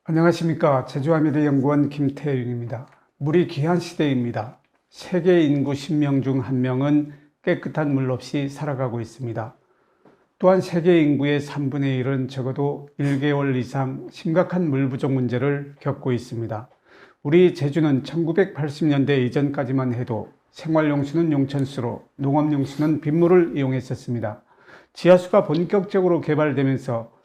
안녕하십니까. 제주와미래연구원 김태윤입니다. 물이 귀한 시대입니다. 세계 인구 10명 중 1명은 깨끗한 물 없이 살아가고 있습니다. 또한 세계 인구의 3분의 1은 적어도 1개월 이상 심각한 물 부족 문제를 겪고 있습니다. 우리 제주는 1980년대 이전까지만 해도 생활용수는 용천수로, 농업용수는 빗물을 이용했었습니다. 지하수가 본격적으로 개발되면서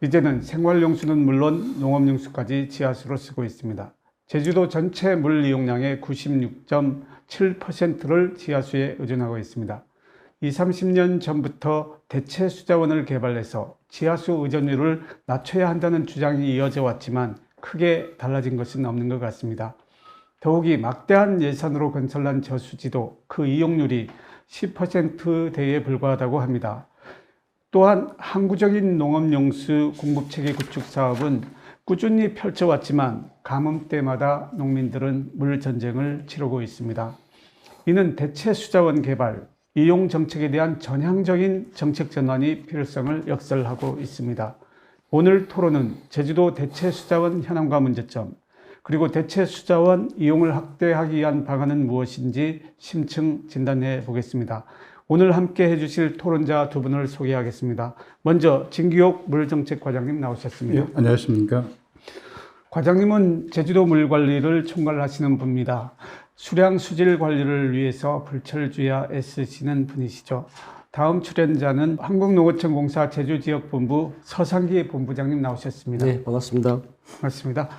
이제는 생활용수는 물론 농업용수까지 지하수로 쓰고 있습니다. 제주도 전체 물 이용량의 96.7%를 지하수에 의존하고 있습니다. 20-30년 전부터 대체수자원을 개발해서 지하수 의존율을 낮춰야 한다는 주장이 이어져 왔지만 크게 달라진 것은 없는 것 같습니다. 더욱이 막대한 예산으로 건설한 저수지도 그 이용률이 10%대에 불과하다고 합니다. 또한 항구적인 농업용수 공급체계 구축 사업은 꾸준히 펼쳐왔지만 가뭄 때마다 농민들은 물 전쟁을 치르고 있습니다. 이는 대체수자원 개발, 이용 정책에 대한 전향적인 정책 전환이 필요성을 역설하고 있습니다. 오늘 토론은 제주도 대체수자원 현황과 문제점, 그리고 대체수자원 이용을 확대하기 위한 방안은 무엇인지 심층 진단해 보겠습니다. 오늘 함께 해주실 토론자 두 분을 소개하겠습니다. 먼저 진기옥 물정책과장님 나오셨습니다. 예, 안녕하십니까. 과장님은 제주도 물관리를 총괄하시는 분입니다. 수량 수질 관리를 위해서 불철주야 애쓰시는 분이시죠. 다음 출연자는 한국농어촌공사 제주지역본부 서상기 본부장님 나오셨습니다. 네, 반갑습니다. 반갑습니다.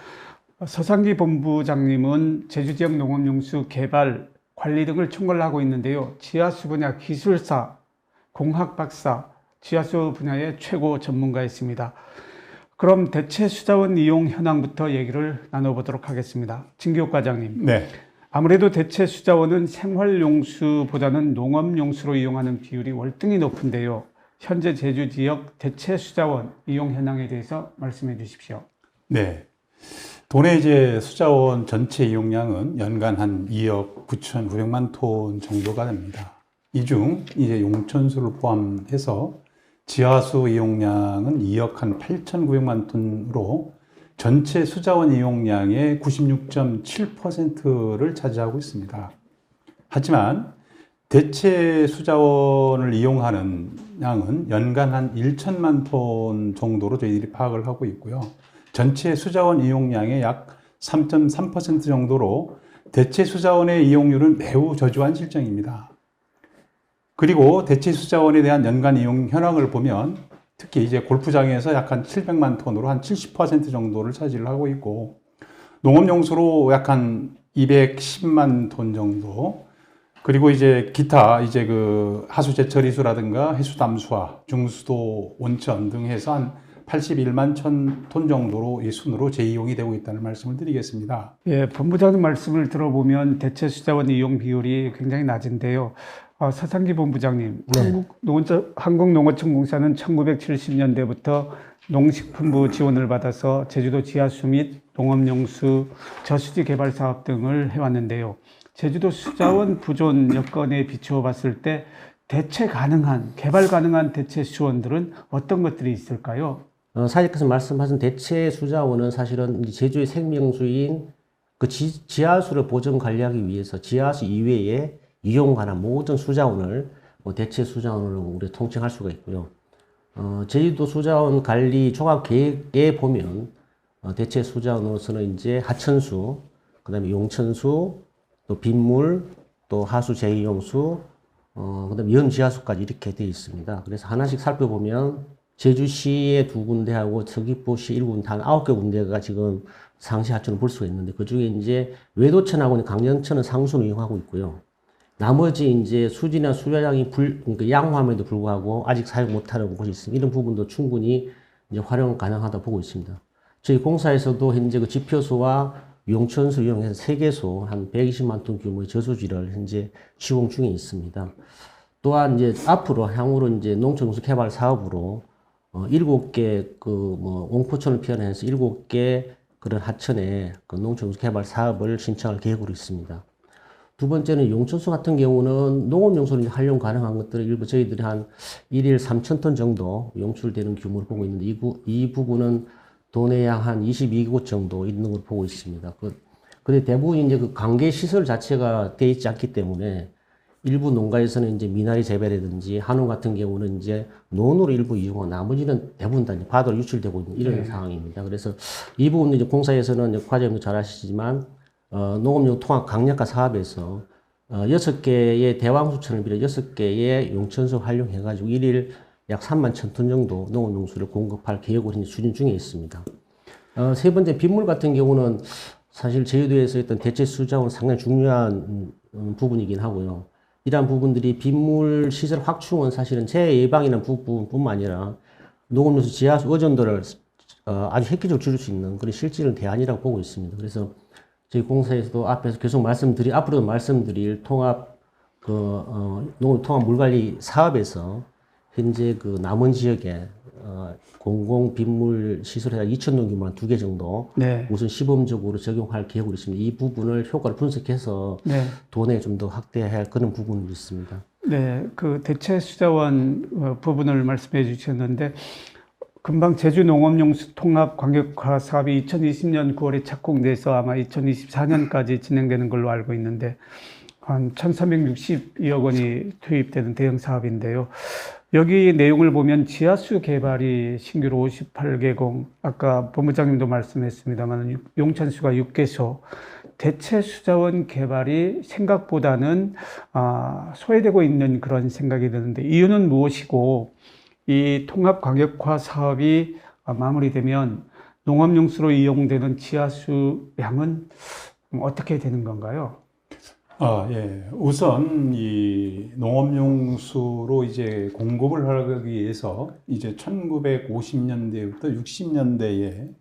서상기 본부장님은 제주지역 농업용수 개발, 관리 등을 총괄하고 있는데요. 지하수 분야 기술사, 공학 박사, 지하수 분야의 최고 전문가이십니다. 그럼 대체수자원 이용 현황부터 얘기를 나눠보도록 하겠습니다. 진기옥 과장님. 네. 아무래도 대체수자원은 생활용수보다는 농업용수로 이용하는 비율이 월등히 높은데요. 현재 제주 지역 대체수자원 이용 현황에 대해서 말씀해 주십시오. 네. 도내 이제 수자원 전체 이용량은 연간 한 2억 9,900만 톤 정도가 됩니다. 이 중 이제 용천수를 포함해서 지하수 이용량은 2억 한 8,900만 톤으로 전체 수자원 이용량의 96.7%를 차지하고 있습니다. 하지만 대체 수자원을 이용하는 양은 연간 한 1천만 톤 정도로 저희들이 파악을 하고 있고요. 전체 수자원 이용량의 약 3.3% 정도로 대체 수자원의 이용률은 매우 저조한 실정입니다. 그리고 대체 수자원에 대한 연간 이용 현황을 보면 특히 이제 골프장에서 약 한 700만 톤으로 한 70% 정도를 차지를 하고 있고 농업용수로 약 한 210만 톤 정도, 그리고 이제 기타 이제 그 하수 제철 이수라든가 해수 담수화, 중수도 온천 등 해서 한 81만 톤 정도로 이 순으로 재이용이 되고 있다는 말씀을 드리겠습니다. 예, 본부장님 말씀을 들어보면 대체수자원 이용 비율이 굉장히 낮은데요. 서상기 본부장님, 네. 한국농어촌공사는 1970년대부터 농식품부 지원을 받아서 제주도 지하수 및 농업용수, 저수지 개발 사업 등을 해왔는데요. 제주도 수자원 부존 여건에 비추어 봤을 때 대체 가능한, 개발 가능한 대체 수원들은 어떤 것들이 있을까요? 사장님께서 말씀하신 대체 수자원은 사실은 제주의 생명수인 그 지하수를 보존 관리하기 위해서 지하수 이외에 이용 가능한 모든 수자원을 대체 수자원으로 우리 통칭할 수가 있고요. 제주도 수자원 관리 종합 계획에 보면 대체 수자원으로서는 이제 하천수, 그다음에 용천수, 또 빗물, 또 하수 재이용수, 그다음에 연지하수까지 이렇게 되어 있습니다. 그래서 하나씩 살펴보면 제주시의 2군데하고 서귀포시 1군데 한 9개 군데가 지금 상시 하천을 볼 수가 있는데 그 중에 이제 외도천하고 강정천은 상수를 이용하고 있고요. 나머지 이제 수지나 수량이 그러니까 양호함에도 불구하고 아직 사용 못하는 곳이 있습니다. 이런 부분도 충분히 이제 활용 가능하다 보고 있습니다. 저희 공사에서도 현재 그 지표수와 용천수 이용해서 3개소 한 120만 톤 규모의 저수지를 현재 시공 중에 있습니다. 또한 이제 앞으로 향후로 이제 농촌용수 개발 사업으로 7개 옹포천을 피현해서 7개 그런 하천에 그 농촌용수 개발 사업을 신청할 계획으로 있습니다. 두 번째는 용천수 같은 경우는 농업용수로 활용 가능한 것들을 일부 저희들이 한 1일 3,000톤 정도 용출되는 규모를 보고 있는데 이 부분은 도내 약 한 22곳 정도 있는 걸 보고 있습니다. 근데 대부분 이제 그 관계 시설 자체가 돼 있지 않기 때문에 일부 농가에서는 이제 미나리 재배라든지 한우 같은 경우는 이제 논으로 일부 이용하고 나머지는 대부분 다 이제 바다로 유출되고 있는 이런 상황입니다. 그래서 이 부분 이제 공사에서는 이제 과장님도 잘 아시지만 농업용 통합 강력화 사업에서 6개의 대왕수천을 비롯해 6개의 용천수 활용해가지고 일일 약 3만 1,000톤 정도 농업용수를 공급할 계획으로 이제 추진 중에 있습니다. 세 번째 빗물 같은 경우는 사실 제주도에서 했던 대체 수자원 상당히 중요한 부분이긴 하고요. 이러한 부분들이 빗물 시설 확충은 사실은 재해 예방이라는 부분뿐만 아니라 농업용수 지하수 의존도를 아주 획기적으로 줄일 수 있는 그런 실질적인 대안이라고 보고 있습니다. 그래서 저희 공사에서도 앞에서 계속 앞으로도 말씀드릴 농업 통합 물관리 사업에서 현재 그 남은 지역에 공공 빗물 시설에 2,000동 규모한 2개 정도 네. 우선 시범적으로 적용할 계획으로 있습니다. 이 부분을 효과를 분석해서 네. 도내에 좀 더 확대해야 할 그런 부분이 있습니다. 네, 그 대체 수자원 부분을 말씀해 주셨는데 금방 제주 농업용수 통합 광역화 사업이 2020년 9월에 착공돼서 아마 2024년까지 진행되는 걸로 알고 있는데 한 1,362억 원이 투입되는 대형 사업인데요. 여기 내용을 보면 지하수 개발이 신규로 58개공, 아까 본부장님도 말씀했습니다만 용천수가 6개소, 대체 수자원 개발이 생각보다는 소외되고 있는 그런 생각이 드는데 이유는 무엇이고 이 통합 광역화 사업이 마무리되면 농업용수로 이용되는 지하수 양은 어떻게 되는 건가요? 예. 우선 이 농업용수로 이제 공급을 하기 위해서 이제 1950년대부터 60년대에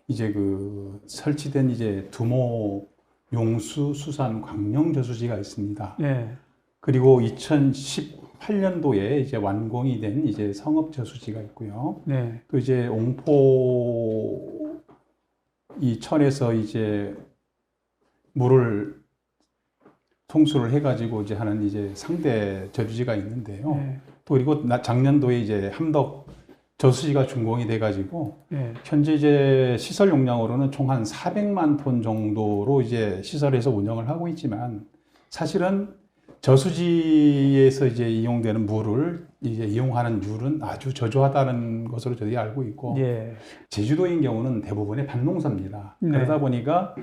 이제 그 설치된 이제 두모 용수 수산 광령 저수지가 있습니다. 네. 그리고 2018년도에 이제 완공이 된 이제 성읍 저수지가 있고요. 네. 또 이제 옹포 이 천에서 이제 물을 통수를 해가지고 이제 하는 이제 상대 저수지가 있는데요. 네. 또 그리고 작년도에 이제 함덕 저수지가 준공이 돼가지고 네. 현재 이제 시설 용량으로는 총 한 400만 톤 정도로 이제 시설에서 운영을 하고 있지만 사실은 저수지에서 이제 이용되는 물을 이제 이용하는 율은 아주 저조하다는 것으로 저희가 알고 있고 예. 제주도인 경우는 대부분의 밭농사입니다. 네. 그러다 보니까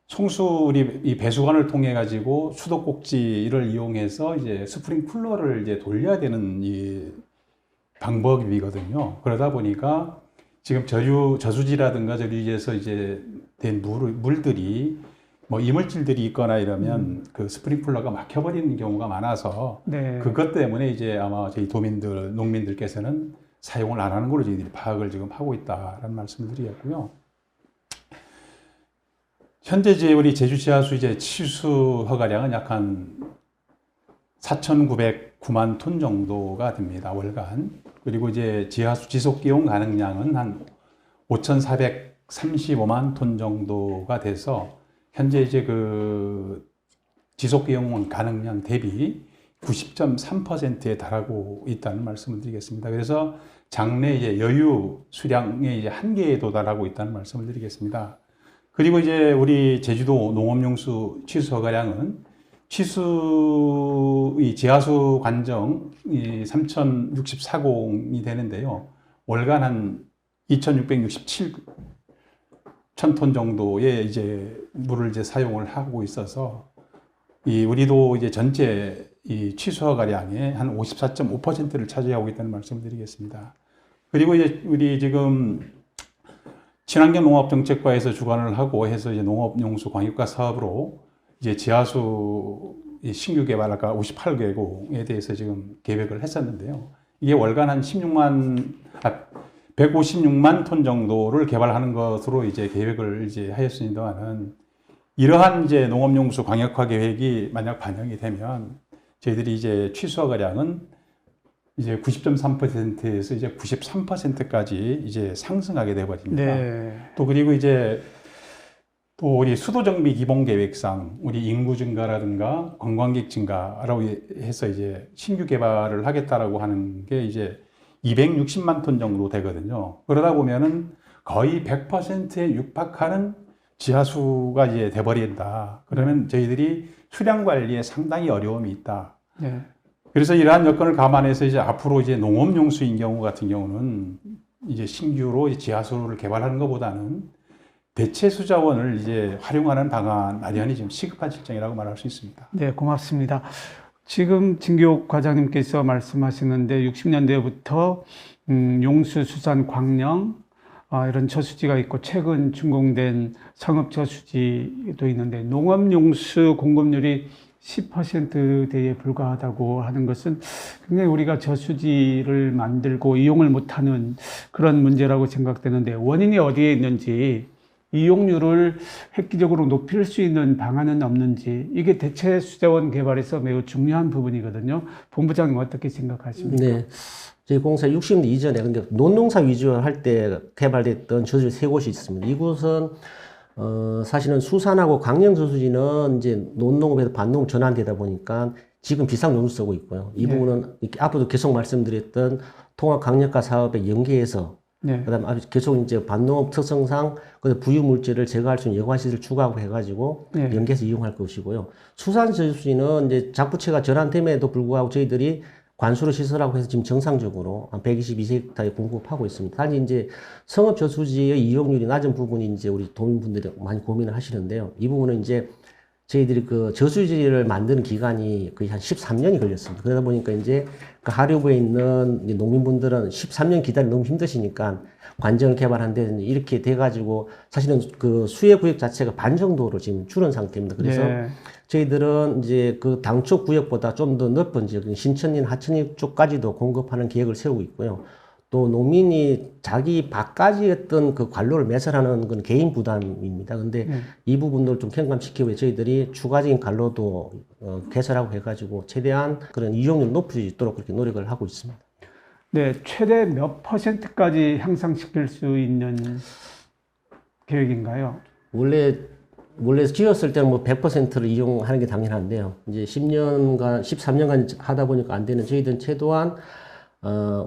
송수리 이 배수관을 통해 가지고 수도꼭지를 이용해서 이제 스프링쿨러를 이제 돌려야 되는 이 방법이거든요. 그러다 보니까 지금 저수지라든가 저수지에서 이제 된 물들이 뭐 이물질들이 있거나 이러면 그 스프링쿨러가 막혀버리는 경우가 많아서 네. 그것 때문에 이제 아마 저희 농민들께서는 사용을 안 하는 걸로 저희들이 파악을 지금 하고 있다라는 말씀을 드리겠고요. 현재 이제 우리 제주 지하수 이제 치수 허가량은 약 한 4,909만 톤 정도가 됩니다. 월간. 그리고 이제 지하수 지속 기용 가능량은 한 5,435만 톤 정도가 돼서 현재 이제 그 지속 기용 가능량 대비 90.3%에 달하고 있다는 말씀을 드리겠습니다. 그래서 장래 이제 여유 수량의 이제 한계에 도달하고 있다는 말씀을 드리겠습니다. 그리고 이제 우리 제주도 농업용수 취수 허가량은 이 지하수 관정이 3,064공이 되는데요. 월간 한 2,667천 정도의 이제 물을 이제 사용을 하고 있어서 우리도 이제 전체 이 취수 허가량의 한 54.5%를 차지하고 있다는 말씀을 드리겠습니다. 그리고 이제 우리 지금 친환경 농업정책과에서 주관을 하고 해서 이제 농업용수 광역화 사업으로 이제 지하수 신규 개발 아까 58개국에 대해서 지금 계획을 했었는데요. 이게 월간 한 156만 톤 정도를 개발하는 것으로 이제 계획을 이제 하였습니다만은 이러한 이제 농업용수 광역화 계획이 만약 반영이 되면 저희들이 이제 취수허가량은 이제 90.3%에서 이제 93%까지 이제 상승하게 되어버립니다. 네. 또 그리고 이제 또 우리 수도정비 기본계획상 우리 인구 증가라든가 관광객 증가라고 해서 이제 신규 개발을 하겠다라고 하는 게 이제 260만 톤 정도 되거든요. 그러다 보면은 거의 100%에 육박하는 지하수가 이제 돼버린다. 그러면 저희들이 수량 관리에 상당히 어려움이 있다. 네. 그래서 이러한 여건을 감안해서 이제 앞으로 이제 농업용수인 경우 같은 경우는 이제 신규로 이제 지하수를 개발하는 것보다는 대체 수자원을 이제 활용하는 방안 마련이 지금 시급한 실정이라고 말할 수 있습니다. 네, 고맙습니다. 지금 진교욱 과장님께서 말씀하시는데 60년대부터 용수, 수산, 광령 이런 저수지가 있고 최근 준공된 성읍 저수지도 있는데 농업 용수 공급률이 10%대에 불과하다고 하는 것은 굉장히 우리가 저수지를 만들고 이용을 못하는 그런 문제라고 생각되는데 원인이 어디에 있는지 이용률을 획기적으로 높일 수 있는 방안은 없는지 이게 대체 수자원 개발에서 매우 중요한 부분이거든요. 본부장님 어떻게 생각하십니까? 네. 저희 공사 60년 이전에 근데 논농사 위주로 할 때 개발됐던 저수지 세 곳이 있습니다. 이곳은 사실은 수산하고 강령 저수지는 이제 논농업에서 반농업 전환되다 보니까 지금 비상용수 쓰고 있고요. 이 부분은 이렇게 앞으로도 계속 말씀드렸던 통합 강력화 사업에 연계해서 그다음에 계속 이제 반농업 특성상 그 부유 물질을 제거할 수 있는 여과시설을 추가하고 해가지고 연계해서 이용할 것이고요. 수산 저수지는 이제 작부채가 전환됨에도 불구하고 저희들이 관수로 시설하고 해서 지금 정상적으로 한 122헥타에 공급하고 있습니다. 단지 이제 성읍 저수지의 이용률이 낮은 부분이 이제 우리 도민분들이 많이 고민을 하시는데요. 이 부분은 이제 저희들이 그 저수지를 만드는 기간이 거의 한 13년이 걸렸습니다. 그러다 보니까 이제 그 하류부에 있는 농민분들은 13년 기다리 너무 힘드시니까 관정을 개발한다든지 이렇게 돼가지고 사실은 그 수혜 구역 자체가 반 정도로 지금 줄은 상태입니다. 그래서 저희들은 이제 그 당초 구역보다 좀 더 넓은 지역, 신천리, 하천리 쪽까지도 공급하는 계획을 세우고 있고요. 또 농민이 자기 밭까지 어떤 그 관로를 매설하는 건 개인 부담입니다. 근데 이 부분들 좀 경감시키기 위해 저희들이 추가적인 관로도 개설하고 해가지고 최대한 그런 이용률 높일 수 있도록 그렇게 노력을 하고 있습니다. 네, 최대 몇 %까지 향상시킬 수 있는 계획인가요? 원래 지었을 때는 뭐 100%를 이용하는 게 당연한데요. 이제 10년간, 13년간 하다 보니까 안 되는 저희들은 최소한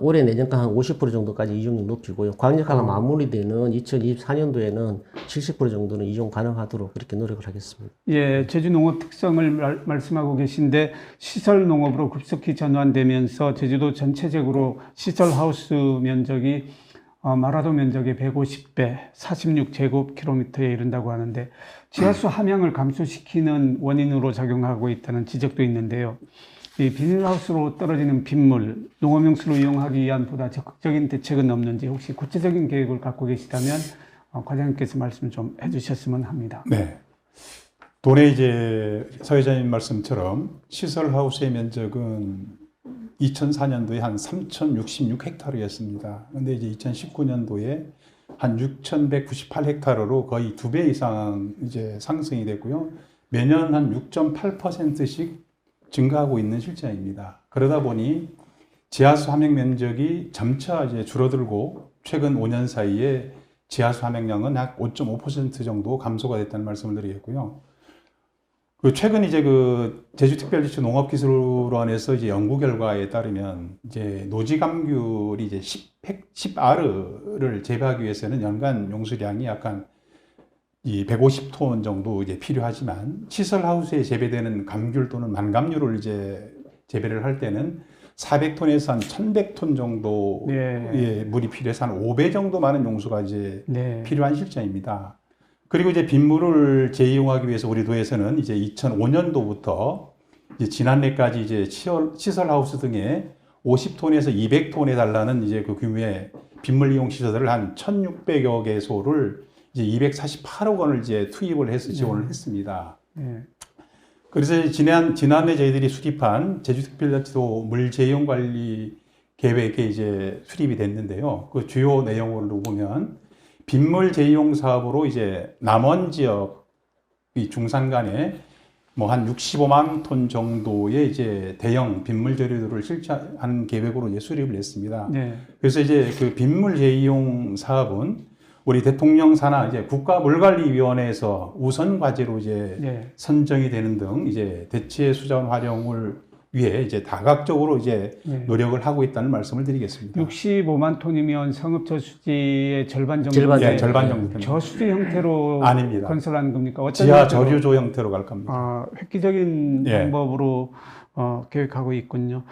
올해 내년간 한 50% 정도까지 이용률 높이고요. 광역화가 마무리되는 2024년도에는 70% 정도는 이용 가능하도록 그렇게 노력을 하겠습니다. 예, 제주 농업 특성을 말씀하고 계신데 시설 농업으로 급속히 전환되면서 제주도 전체적으로 시설 하우스 면적이 마라도 면적의 150배, 46제곱킬로미터에 이른다고 하는데 지하수 함량을 감소시키는 원인으로 작용하고 있다는 지적도 있는데요. 이 비닐하우스로 떨어지는 빗물, 농업용수로 이용하기 위한 보다 적극적인 대책은 없는지 혹시 구체적인 계획을 갖고 계시다면 과장님께서 말씀 좀 해주셨으면 합니다. 네. 도내 이제 서 회장님 말씀처럼 시설하우스의 면적은 2004년도에 한 3,066헥타르였습니다. 근데 이제 2019년도에 한 6,198헥타르로 거의 2배 이상 이제 상승이 됐고요. 매년 한 6.8%씩 증가하고 있는 실정입니다. 그러다 보니 지하수 함량 면적이 점차 이제 줄어들고 최근 5년 사이에 지하수 함량량은 약 5.5% 정도 감소가 됐다는 말씀을 드리겠고요. 그 최근 이제 그 제주특별지구 농업기술원에서 이제 연구 결과에 따르면 이제 노지감귤이 이제 10R를 재배하기 위해서는 연간 용수량이 약간 이 150톤 정도 이제 필요하지만 시설하우스에 재배되는 감귤 또는 만감류를 이제 재배를 할 때는 400톤에서 한 1100톤 정도의 물이 필요해서 한 5배 정도 많은 용수가 이제 필요한 실정입니다. 그리고 이제 빗물을 재이용하기 위해서 우리 도에서는 이제 2005년도부터 이제 지난해까지 이제 시설하우스 등에 50톤에서 200톤에 달하는 이제 그 규모의 빗물 이용 시설을 한 1,600여 개소를 이제 248억 원을 이제 투입을 해서 지원을 했습니다. 그래서 지난해 저희들이 수립한 제주특별자치도 물재이용관리 계획에 이제 수립이 됐는데요. 그 주요 내용으로 보면 빗물 재이용 사업으로 이제 남원 지역 이 중산간에 뭐 한 65만 톤 정도의 이제 대형 빗물 저류들을 실시하는 계획으로 이제 수립을 했습니다. 그래서 이제 그 빗물 재이용 사업은 우리 대통령 산하 이제 국가물관리위원회에서 우선 과제로 이제 선정이 되는 등 이제 대체 수자원 활용을 위해 이제 다각적으로 이제 네. 노력을 하고 있다는 말씀을 드리겠습니다. 65만 톤이면 성읍 저수지의 절반 정도. 절반 예, 절반 정도 됩니다. 저수지 형태로 아닙니다. 건설하는 겁니까? 어떤 지하 형태로? 저류조 형태로 갈 겁니다. 획기적인 예. 방법으로 계획하고 있군요.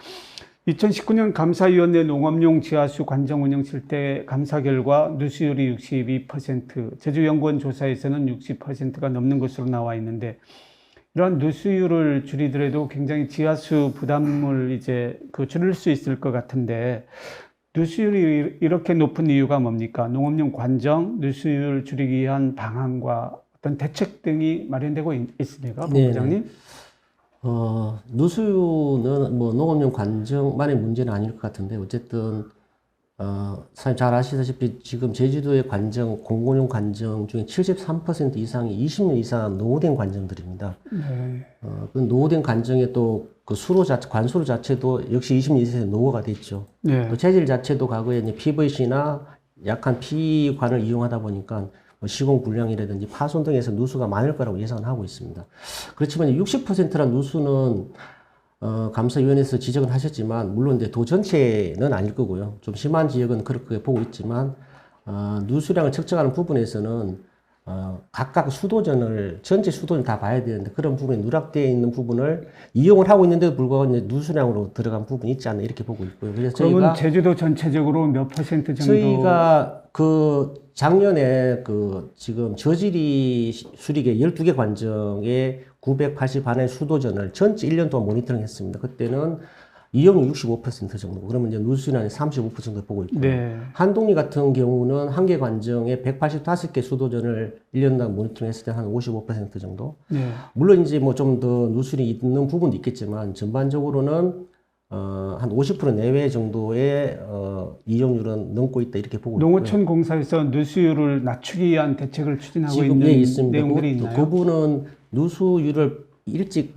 2019년 감사위원회 농업용 지하수 관정 운영 실태 감사 결과 누수율이 62%, 제주연구원 조사에서는 60%가 넘는 것으로 나와 있는데, 이러한 누수율을 줄이더라도 굉장히 지하수 부담을 이제 줄일 수 있을 것 같은데, 누수율이 이렇게 높은 이유가 뭡니까? 농업용 관정, 누수율 줄이기 위한 방안과 어떤 대책 등이 마련되고 있습니까, 네, 본부장님? 누수는 뭐 농업용 관정만의 문제는 아닐 것 같은데, 어쨌든 사장님 잘 아시다시피 지금 제주도의 관정, 공공용 관정 중에 73% 이상이 20년 이상 노후된 관정들입니다. 네. 그 노후된 관정의 또 그 관수로 자체도 역시 20년 이상의 노후가 됐죠. 네. 또 재질 자체도 과거에 이제 PVC나 약한 PE관을 이용하다 보니까 뭐 시공 불량이라든지 파손 등에서 누수가 많을 거라고 예상하고 있습니다. 그렇지만 60%란 누수는 감사위원회에서 지적은 하셨지만, 물론 이제 도 전체는 아닐 거고요. 좀 심한 지역은 그렇게 보고 있지만, 누수량을 측정하는 부분에서는 각각 전체 수도전을 다 봐야 되는데, 그런 부분에 누락되어 있는 부분을 이용을 하고 있는데도 불구하고 이제 누수량으로 들어간 부분이 있지 않나 이렇게 보고 있고요. 그래서 그러면 저희가 제주도 전체적으로 몇 퍼센트 정도? 저희가 작년에 지금 저지리 수리계 12개 관정에 980안의 수도전을 전체 1년 동안 모니터링 했습니다. 그때는 이용률 65% 정도, 그러면 이제 누수율이 35% 정도 보고 있고요. 네. 한동리 같은 경우는 한 개 관정에 185개 수도전을 1년 동안 모니터링 했을 때 한 55% 정도. 네. 물론 이제 뭐 좀 더 누수율이 있는 부분도 있겠지만, 전반적으로는 한 50% 내외 정도의 이용률은 넘고 있다 이렇게 보고 있고요. 농어촌 공사에서 누수율을 낮추기 위한 대책을 추진하고 지금 있는 있습니다. 내용들이 있나요? 그분은 누수율을 일찍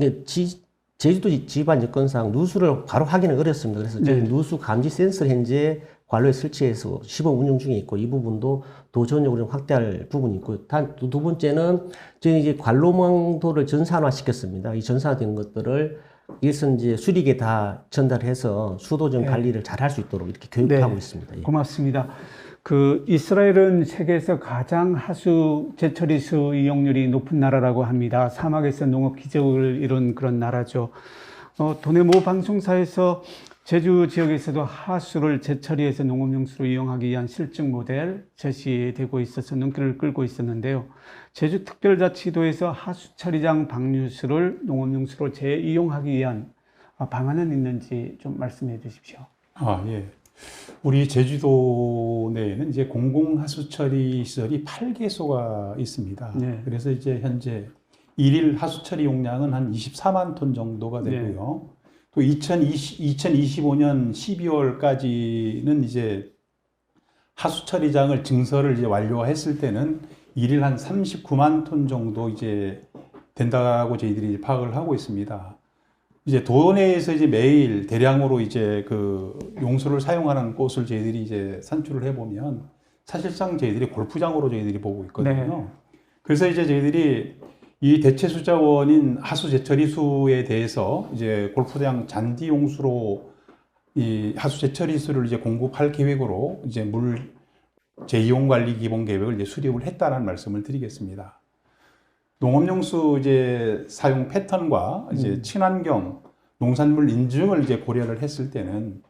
제주도 지방 여건상 누수를 바로 확인을 어렵습니다. 그래서 저희 네. 누수 감지 센서를 현재 관로에 설치해서 시범 운영 중에 있고, 이 부분도 도전적으로 좀 확대할 부분이 있고요. 두 번째는 저희 이제 관로망도를 전산화 시켰습니다. 이 전산화된 것들을 일선 이제 수리기에 다 전달해서 수도전 관리를 잘 할 수 있도록 이렇게 교육하고 있습니다. 예. 고맙습니다. 이스라엘은 세계에서 가장 하수 제처리수 이용률이 높은 나라라고 합니다. 사막에서 농업 기적을 이룬 그런 나라죠. 도내 모 방송사에서 제주 지역에서도 하수를 제처리해서 농업용수로 이용하기 위한 실증 모델 제시되고 있어서 눈길을 끌고 있었는데요. 제주특별자치도에서 하수처리장 방류수를 농업용수로 재이용하기 위한 방안은 있는지 좀 말씀해 주십시오. 예. 우리 제주도 내에는 이제 공공하수처리 시설이 8개소가 있습니다. 네. 그래서 이제 현재 일일 하수처리 용량은 한 24만 톤 정도가 되고요. 또 2025년 12월까지는 이제 하수처리장을 증설을 이제 완료했을 때는 일일 한 39만 톤 정도 이제 된다고 저희들이 파악을 하고 있습니다. 이제 도내에서 이제 매일 대량으로 이제 용수를 사용하는 곳을 저희들이 이제 산출을 해보면 사실상 저희들이 골프장으로 저희들이 보고 있거든요. 네. 그래서 이제 저희들이 이 대체수자원인 하수제처리수에 대해서 이제 골프장 잔디 용수로 이 하수제처리수를 이제 공급할 계획으로 이제 물 재이용관리 기본 계획을 이제 수립을 했다는 말씀을 드리겠습니다. 농업용수 이제 사용 패턴과 이제 친환경 농산물 인증을 이제 고려를 했을 때는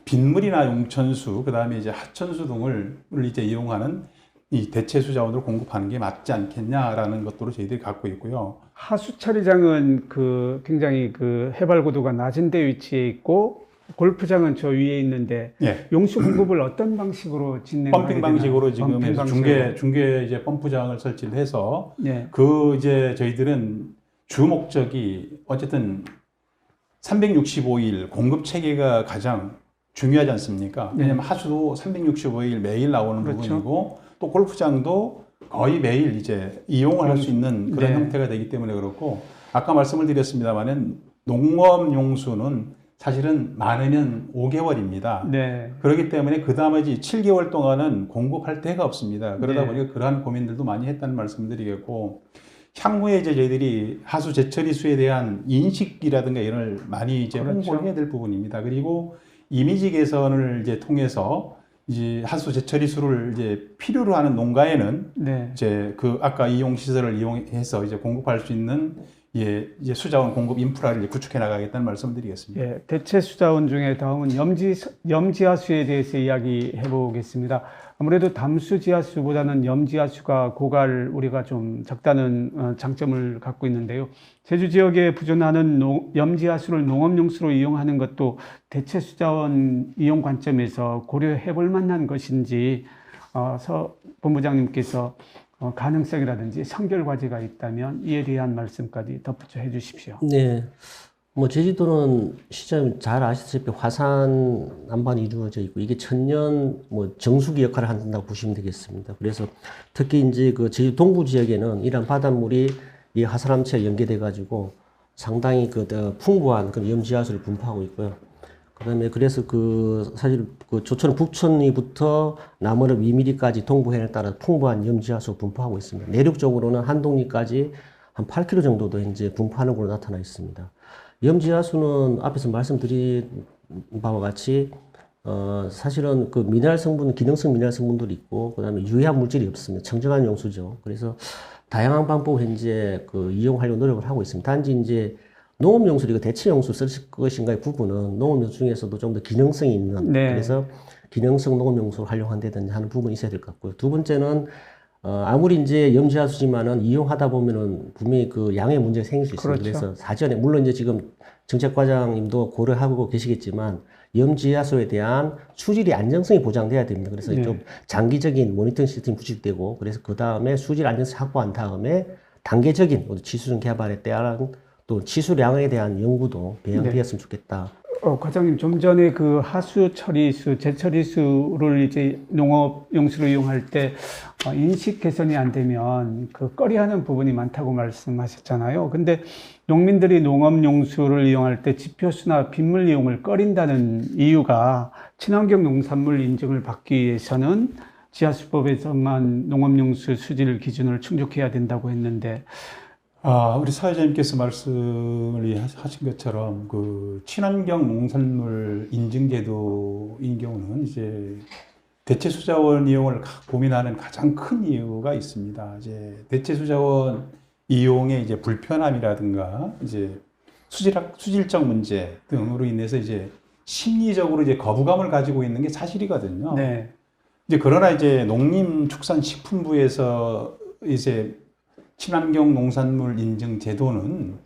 빗물이나 용천수, 그 다음에 이제 하천수 등을 이제 이용하는 이 대체수 자원으로 공급하는 게 맞지 않겠냐라는 것들을 저희들이 갖고 있고요. 하수처리장은 굉장히 해발 고도가 낮은 데 위치해 있고, 골프장은 저 위에 있는데, 예. 용수 공급을 어떤 방식으로 진행하게 펌핑 되나요? 방식으로 지금 펌핑 해서 방식으로. 중계 이제 펌프장을 설치를 해서 네. 이제 저희들은 주 목적이 어쨌든 365일 공급 체계가 가장 중요하지 않습니까? 네. 왜냐하면 하수도 365일 매일 나오는 그렇죠. 부분이고, 또 골프장도 거의 매일 이제 이용을 할 수 있는 그런 네. 형태가 되기 때문에 그렇고, 아까 말씀을 드렸습니다만은 농업 용수는 사실은 많으면 5개월입니다. 네. 그렇기 때문에 그 나머지 7개월 동안은 공급할 데가 없습니다. 그러다 네. 보니까 그러한 고민들도 많이 했다는 말씀을 드리겠고, 향후에 이제 저희들이 하수 재처리수에 대한 인식이라든가 이런 걸 많이 이제 그렇죠. 홍보를 해야 될 부분입니다. 그리고 이미지 개선을 이제 통해서 이제 하수 재처리수를 이제 필요로 하는 농가에는 네. 이제 그 아까 이용 시설을 이용해서 이제 공급할 수 있는 예, 이제 수자원 공급 인프라를 이제 구축해 나가겠다는 말씀을 드리겠습니다. 예, 대체 수자원 중에 다음은 염지하수에 대해서 이야기해 보겠습니다. 아무래도 담수지하수보다는 염지하수가 고갈 우리가 좀 적다는 장점을 갖고 있는데요. 제주 지역에 부존하는 염지하수를 농업용수로 이용하는 것도 대체 수자원 이용 관점에서 고려해 볼 만한 것인지 서 본부장님께서 가능성이라든지 선결 과제가 있다면 이에 대한 말씀까지 덧붙여 해 주십시오. 네. 뭐 제주도는 시장님 잘 아시다시피 화산 남반이 이루어져 있고 이게 천년 뭐 정수기 역할을 한다고 보시면 되겠습니다. 그래서 특히 이제 그 제주 동부 지역에는 이런 바닷물이 이 하산함체에 연계돼 가지고 상당히 풍부한 그런 염지하수를 분포하고 있고요. 그다음에 그래서 사실 조천 북천리부터 남원읍 이미리까지 동부해안에 따라 풍부한 염지하수 분포하고 있습니다. 내륙적으로는 한동리까지 한 8km 정도도 이제 분포하는 걸로 나타나 있습니다. 염지하수는 앞에서 말씀드린 바와 같이 사실은 그 미네랄 성분, 기능성 미네랄 성분들이 있고 그다음에 유해한 물질이 없습니다. 청정한 용수죠. 그래서 다양한 방법을 현재 이용하려고 노력을 하고 있습니다. 단지 이제 농업용수를 이거 대체 용수 쓸 것인가의 부분은 농업용수 중에서도 좀 더 기능성이 있는 네. 그래서 기능성 농업용수를 활용한다든지 하는 부분이 있어야 될 것 같고요. 두 번째는 아무리 이제 염지하수지만은 이용하다 보면은 분명히 그 양의 문제가 생길 수 있습니다. 그렇죠. 그래서 사전에 물론 이제 지금 정책과장님도 고려하고 계시겠지만 염지하수에 대한 수질의 안정성이 보장돼야 됩니다. 그래서 네. 좀 장기적인 모니터링 시스템이 구축되고 그래서 그 다음에 수질 안정성 확보한 다음에 단계적인 치수준 개발에 따른 또 치수량에 대한 연구도 배양되었으면 좋겠다. 과장님, 좀 전에 그 하수 처리수, 재처리수를 이제 농업용수로 이용할 때 인식 개선이 안 되면 그 꺼려하는 부분이 많다고 말씀하셨잖아요. 근데 농민들이 농업용수를 이용할 때 지표수나 빗물 이용을 꺼린다는 이유가 친환경 농산물 인증을 받기 위해서는 지하수법에서만 농업용수 수질 기준을 충족해야 된다고 했는데 우리 사회자님께서 말씀을 하신 것처럼 그 친환경 농산물 인증제도인 경우는 이제 대체 수자원 이용을 고민하는 가장 큰 이유가 있습니다. 이제 대체 수자원 이용의 이제 불편함이라든가 이제 수질적 문제 등으로 인해서 이제 심리적으로 이제 거부감을 가지고 있는 게 사실이거든요. 네. 이제 그러나 이제 농림축산식품부에서 이제 친환경 농산물 인증 제도는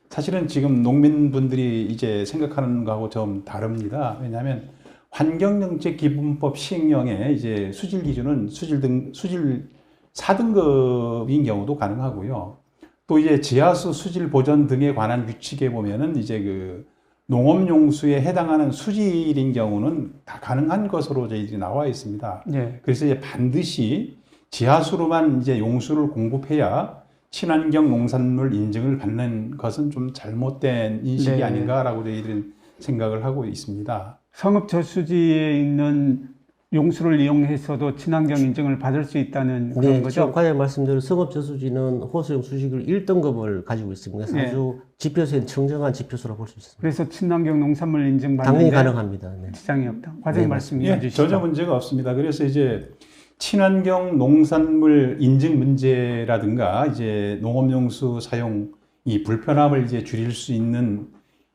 사실은 지금 농민분들이 이제 생각하는 거하고 좀 다릅니다. 왜냐하면 환경정책기본법 시행령의 이제 수질 기준은 수질 4등급인 경우도 가능하고요. 또 이제 지하수 수질 보전 등에 관한 규칙에 보면은 이제 그 농업용수에 해당하는 수질인 경우는 다 가능한 것으로 저희들이 나와 있습니다. 네. 그래서 이제 반드시 지하수로만 이제 용수를 공급해야 친환경 농산물 인증을 받는 것은 좀 잘못된 인식이 네. 아닌가라고 저희들은 생각을 하고 있습니다. 성읍 저수지에 있는 용수를 이용해서도 친환경 인증을 받을 수 있다는 그런 네, 거죠? 지금 과장님 말씀대로 성업저수지는 호수용 수식을 1등급을 가지고 있습니다. 그래서 네. 아주 지표수엔 청정한 지표수라고 볼 수 있습니다. 그래서 친환경 농산물 인증 당연히 받는데 가능합니다. 네. 지장이 없다. 과장님 네, 말씀 예, 이해해 주시죠. 전혀 문제가 없습니다. 그래서 이제 친환경 농산물 인증 문제라든가 이제 농업용수 사용 이 불편함을 이제 줄일 수 있는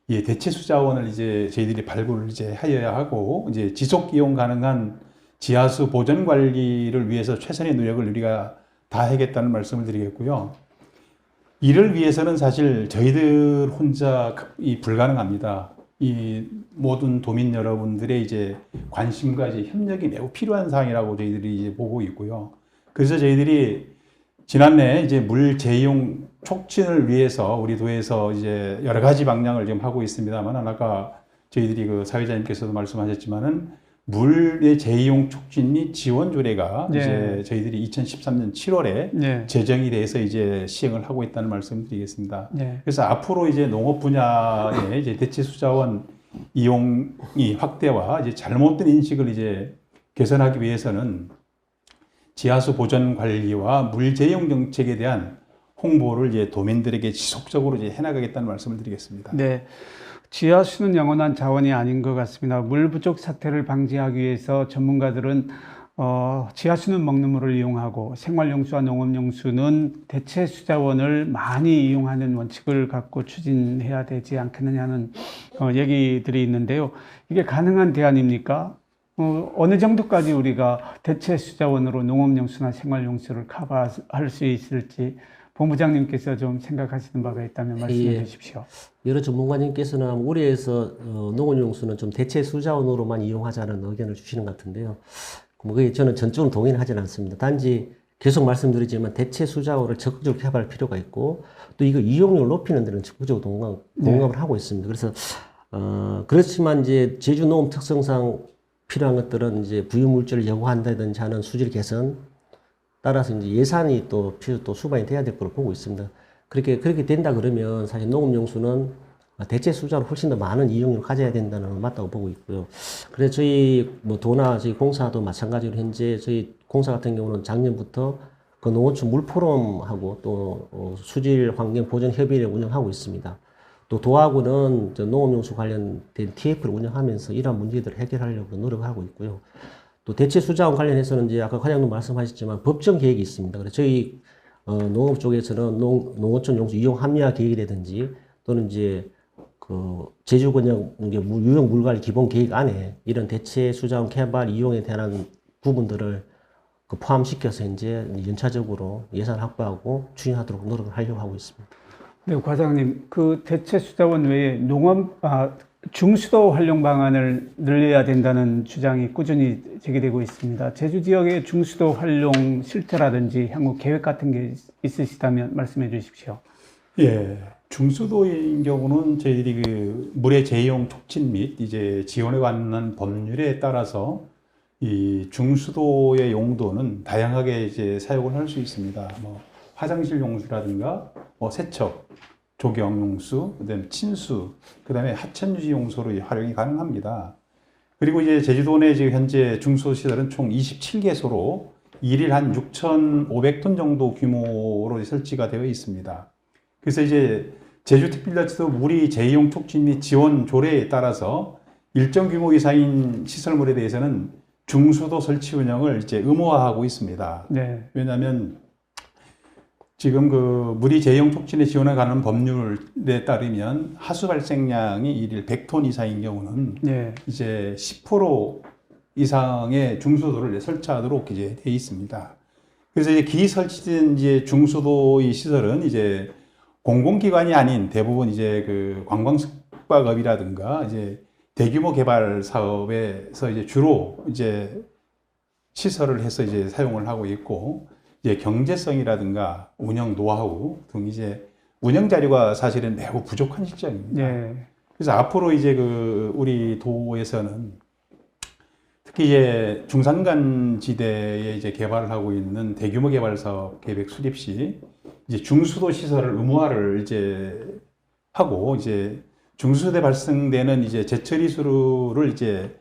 대체 수자원을 이제 저희들이 발굴을 이제 하여야 하고 이제 지속 이용 가능한 지하수 보전 관리를 위해서 최선의 노력을 우리가 다하겠다는 말씀을 드리겠고요. 이를 위해서는 사실 저희들 혼자 불가능합니다. 이 모든 도민 여러분들의 이제 관심과 이제 협력이 매우 필요한 사항이라고 저희들이 이제 보고 있고요. 그래서 저희들이 지난해 이제 물 재이용 촉진을 위해서 우리 도에서 이제 여러 가지 방향을 지금 하고 있습니다만 아까 저희들이 그 사회자님께서도 말씀하셨지만은 물의 재이용 촉진 및 지원 조례가 네. 이제 저희들이 2013년 7월에 네. 제정이 돼서 이제 시행을 하고 있다는 말씀을 드리겠습니다. 네. 그래서 앞으로 이제 농업 분야의 이제 대체 수자원 이용이 확대와 이제 잘못된 인식을 이제 개선하기 위해서는 지하수 보전 관리와 물 재이용 정책에 대한 홍보를 이제 도민들에게 지속적으로 이제 해나가겠다는 말씀을 드리겠습니다. 네. 지하수는 영원한 자원이 아닌 것 같습니다. 물 부족 사태를 방지하기 위해서 전문가들은 지하수는 먹는 물을 이용하고 생활용수와 농업용수는 대체 수자원을 많이 이용하는 원칙을 갖고 추진해야 되지 않겠느냐는 얘기들이 있는데요. 이게 가능한 대안입니까? 어느 정도까지 우리가 대체 수자원으로 농업용수나 생활용수를 커버할 수 있을지 본부장님께서 좀 생각하시는 바가 있다면 말씀해 주십시오. 여러 전문가님께서는 올해에서 농업용수는 좀 대체 수자원으로만 이용하자는 의견을 주시는 것 같은데요. 뭐 그게 저는 전적으로 동의는 하지는 않습니다. 단지 계속 말씀드리지만 대체 수자원을 적극적으로 개발할 필요가 있고 또 이거 이용률을 높이는 데는 적극적으로 공감을 하고 있습니다. 그래서 그렇지만 이제 제주 농업 특성상 필요한 것들은 이제 부유물질을 여과한다든지 하는 수질 개선 따라서 이제 예산이 또 수반이 돼야 될 거로 보고 있습니다. 그렇게 된다 그러면 사실 농업용수는 대체 수자로 훨씬 더 많은 이용률을 가져야 된다는 건 맞다고 보고 있고요. 그래서 저희 뭐 도나 저희 공사도 마찬가지로 현재 저희 공사 같은 경우는 작년부터 그 농어촌 물포럼하고 또 수질 환경 보전 협의회를 운영하고 있습니다. 또 도하고는 농업용수 관련된 TF를 운영하면서 이러한 문제들을 해결하려고 노력하고 있고요. 또 대체 수자원 관련해서는 이제 아까 과장님 말씀하셨지만 법정 계획이 있습니다. 그래서 저희 농업 쪽에서는 농어촌 용수 이용 합리화 계획이라든지 또는 이제 그 제주권역 유형 물관리 기본 계획 안에 이런 대체 수자원 개발 이용에 대한 부분들을 포함시켜서 이제 연차적으로 예산 확보하고 추진하도록 노력을 하려고 하고 있습니다. 네, 과장님, 그 대체 수자원 외에 중수도 활용 방안을 늘려야 된다는 주장이 꾸준히 제기되고 있습니다. 제주 지역의 중수도 활용 실태라든지 향후 계획 같은 게 있으시다면 말씀해 주십시오. 예. 중수도인 경우는 저희들이 그 물의 재이용 촉진 및 이제 지원에 관한 법률에 따라서 이 중수도의 용도는 다양하게 이제 사용을 할 수 있습니다. 뭐 화장실 용수라든가 뭐 세척, 조경 용수, 그다음에 침수, 그다음에 하천 유지 용소로 활용이 가능합니다. 그리고 이제 제주도 내 지금 현재 중수도 시설은 총 27개소로 일일 한 6,500톤 정도 규모로 설치가 되어 있습니다. 그래서 이제 제주특별자치도 물이 재이용 촉진 및 지원 조례에 따라서 일정 규모 이상인 시설물에 대해서는 중수도 설치 운영을 이제 의무화하고 있습니다. 네. 왜냐하면 지금 그 물이 재이용 촉진에 지원해 가는 법률에 따르면 하수 발생량이 일일 100톤 이상인 경우는 네. 이제 10% 이상의 중수도를 설치하도록 이제 돼 있습니다. 그래서 이제 기설치된 이제 중수도의 시설은 이제 공공기관이 아닌 대부분 이제 그 관광숙박업이라든가 이제 대규모 개발 사업에서 이제 주로 이제 시설을 해서 이제 사용을 하고 있고, 이제 경제성이라든가 운영 노하우 등 이제 운영 자료가 사실은 매우 부족한 실정입니다. 네. 그래서 앞으로 이제 그 우리 도에서는 특히 이제 중산간 지대에 이제 개발을 하고 있는 대규모 개발 사업 계획 수립 시 이제 중수도 시설을 의무화를 이제 하고, 이제 중수도에 발생되는 이제 재처리수를 이제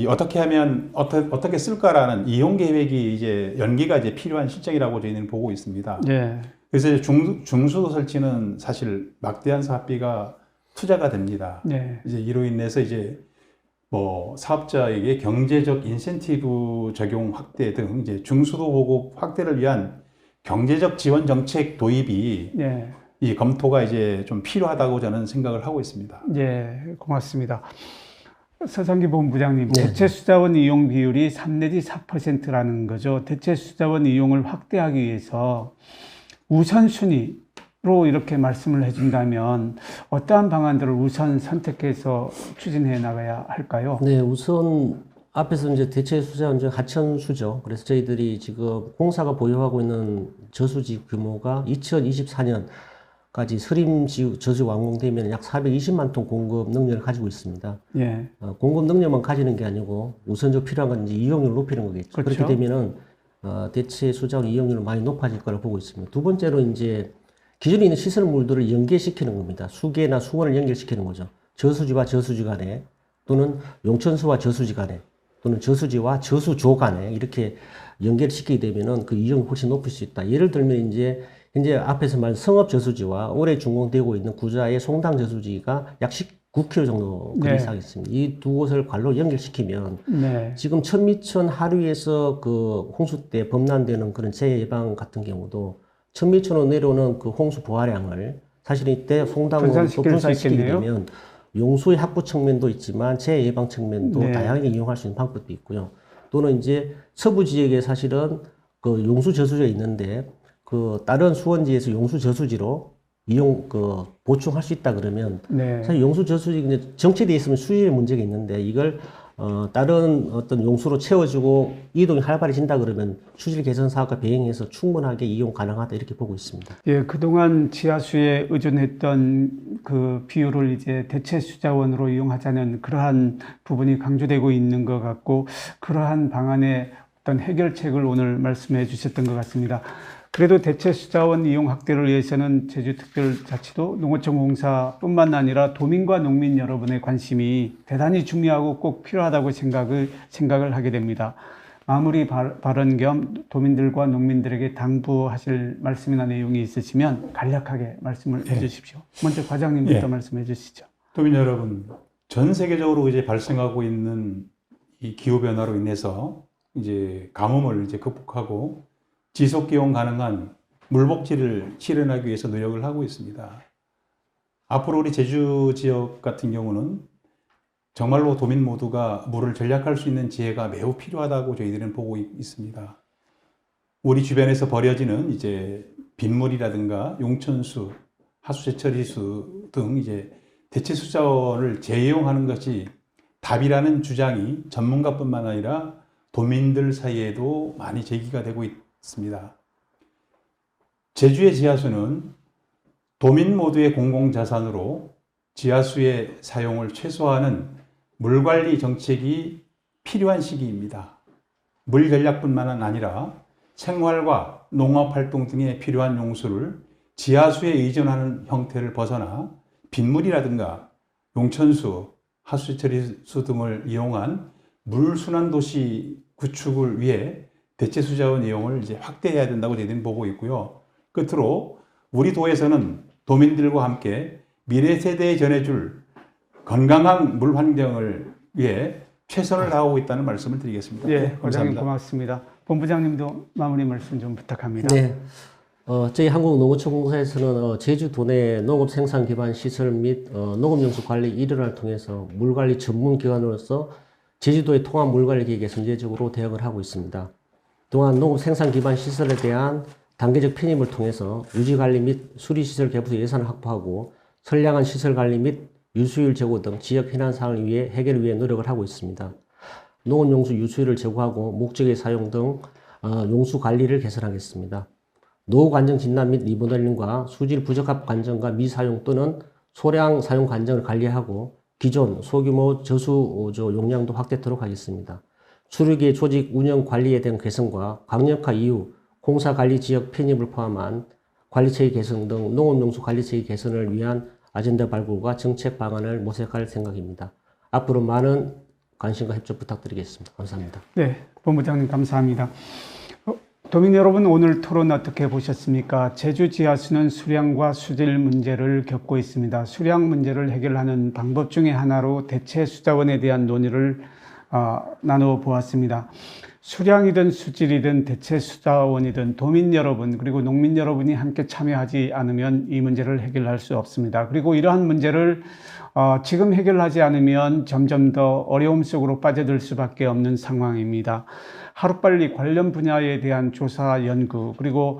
어떻게 하면 어떻게 쓸까라는 이용 계획이 이제 연기가 이제 필요한 실정이라고 저희는 보고 있습니다. 네. 그래서 이제 중수도 설치는 사실 막대한 사업비가 투자가 됩니다. 네. 이제 이로 인해서 이제 뭐 사업자에게 경제적 인센티브 적용 확대 등 이제 중수도 보급 확대를 위한 경제적 지원 정책 도입이 네. 이 검토가 이제 좀 필요하다고 저는 생각을 하고 있습니다. 네. 고맙습니다. 서상기 본부장님, 네. 대체 수자원 이용 비율이 3 내지 4%라는 거죠. 대체 수자원 이용을 확대하기 위해서 우선순위로 이렇게 말씀을 해준다면 어떠한 방안들을 우선 선택해서 추진해 나가야 할까요? 네, 우선 앞에서 이제 대체 수자원 중 하천수죠. 그래서 저희들이 지금 공사가 보유하고 있는 저수지 규모가 2024년까지 서림 저수 완공되면 약 420만 톤 공급 능력을 가지고 있습니다. 예. 공급 능력만 가지는 게 아니고 우선적으로 필요한 건 이제 이용률을 높이는 거겠죠. 그렇죠. 그렇게 되면은 대체 수자원 이용률은 많이 높아질 거라고 보고 있습니다. 두 번째로 이제 기존에 있는 시설물들을 연계시키는 겁니다. 수계나 수원을 연결시키는 거죠. 저수지와 저수지 간에, 또는 용천수와 저수지 간에, 또는 저수지와 저수조 간에 이렇게 연결시키게 되면은 그 이용이 훨씬 높을 수 있다. 예를 들면 이제 현재 앞에서 말한 성읍 저수지와 올해 준공되고 있는 구자의 송당 저수지가 약 19km 정도 거리 네. 사겠습니다. 이 두 곳을 관로 연결시키면 네. 지금 천미천 하류에서 그 홍수 때 범람되는 그런 재해 예방 같은 경우도 천미천으로 내려오는 그 홍수 부하량을 사실 이때 송당으로 또 분산시킬 수 분산시키게 있겠네요. 되면 용수의 확보 측면도 있지만 재해 예방 측면도 네. 다양하게 이용할 수 있는 방법도 있고요. 또는 이제 서부 지역에 사실은 그 용수 저수지가 있는데 그 다른 수원지에서 용수 저수지로 보충할 수 있다 그러면 네. 사실 용수 저수지 이제 정체되어 있으면 수질의 문제가 있는데 이걸 다른 어떤 용수로 채워주고 이동이 활발해진다 그러면 수질 개선 사업과 병행해서 충분하게 이용 가능하다 이렇게 보고 있습니다. 예, 그동안 지하수에 의존했던 그 비율을 이제 대체 수자원으로 이용하자는 그러한 부분이 강조되고 있는 것 같고, 그러한 방안의 어떤 해결책을 오늘 말씀해 주셨던 것 같습니다. 그래도 대체 수자원 이용 확대를 위해서는 제주특별자치도 농어촌공사뿐만 아니라 도민과 농민 여러분의 관심이 대단히 중요하고 꼭 필요하다고 생각을 하게 됩니다. 마무리 발언 겸 도민들과 농민들에게 당부하실 말씀이나 내용이 있으시면 간략하게 말씀을 해주십시오. 먼저 과장님부터 말씀해 주시죠. 도민 여러분, 전 세계적으로 이제 발생하고 있는 이 기후 변화로 인해서 이제 가뭄을 이제 극복하고 지속 기용 가능한 물복지를 실현하기 위해서 노력을 하고 있습니다. 앞으로 우리 제주 지역 같은 경우는 정말로 도민 모두가 물을 절약할 수 있는 지혜가 매우 필요하다고 저희들은 보고 있습니다. 우리 주변에서 버려지는 이제 빗물이라든가 용천수, 하수재처리수 등 이제 대체 수자원을 재이용하는 것이 답이라는 주장이 전문가뿐만 아니라 도민들 사이에도 많이 제기가 되고 있습니다. 제주의 지하수는 도민 모두의 공공자산으로 지하수의 사용을 최소화하는 물관리 정책이 필요한 시기입니다. 물 전략뿐만 아니라 생활과 농업활동 등에 필요한 용수를 지하수에 의존하는 형태를 벗어나 빗물이라든가 용천수, 하수처리수 등을 이용한 물순환도시 구축을 위해 대체 수자원 이용을 이제 확대해야 된다고 저희들은 보고 있고요. 끝으로 우리 도에서는 도민들과 함께 미래 세대에 전해줄 건강한 물 환경을 위해 최선을 다하고 있다는 말씀을 드리겠습니다. 예, 네, 과장님 감사합니다. 고맙습니다. 본부장님도 마무리 말씀 좀 부탁합니다. 네. 저희 한국농어촌공사에서는 제주 도내 농업 생산 기반 시설 및 농업용수 관리 일원을 통해서 물관리 전문 기관으로서 제주도의 통합 물관리 계획에 선제적으로 대응을 하고 있습니다. 또한 농업 생산 기반 시설에 대한 단계적 편입을 통해서 유지관리 및 수리시설 개부 예산을 확보하고 선량한 시설 관리 및 유수율 제고 등 지역 해난 사항을 위해 해결을 위해 노력을 하고 있습니다. 농업용수 유수율을 제고하고 목적의 사용 등 용수 관리를 개선하겠습니다. 노후 관정 진단 및 리모델링과 수질 부적합 관정과 미사용 또는 소량 사용 관정을 관리하고 기존 소규모 저수조 용량도 확대토록 하겠습니다. 수륙의 조직 운영 관리에 대한 개선과 강력화 이후 공사 관리 지역 편입을 포함한 관리체계 개선 등 농업용수 관리체계 개선을 위한 아젠다 발굴과 정책 방안을 모색할 생각입니다. 앞으로 많은 관심과 협조 부탁드리겠습니다. 감사합니다. 네, 본부장님 감사합니다. 도민 여러분, 오늘 토론 어떻게 보셨습니까? 제주 지하수는 수량과 수질 문제를 겪고 있습니다. 수량 문제를 해결하는 방법 중에 하나로 대체 수자원에 대한 논의를 나누어 보았습니다. 수량이든 수질이든 대체 수자원이든 도민 여러분 그리고 농민 여러분이 함께 참여하지 않으면 이 문제를 해결할 수 없습니다. 그리고 이러한 문제를 지금 해결하지 않으면 점점 더 어려움 속으로 빠져들 수밖에 없는 상황입니다. 하루빨리 관련 분야에 대한 조사, 연구 그리고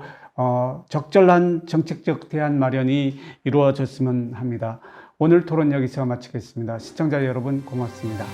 적절한 정책적 대안 마련이 이루어졌으면 합니다. 오늘 토론 여기서 마치겠습니다. 시청자 여러분 고맙습니다.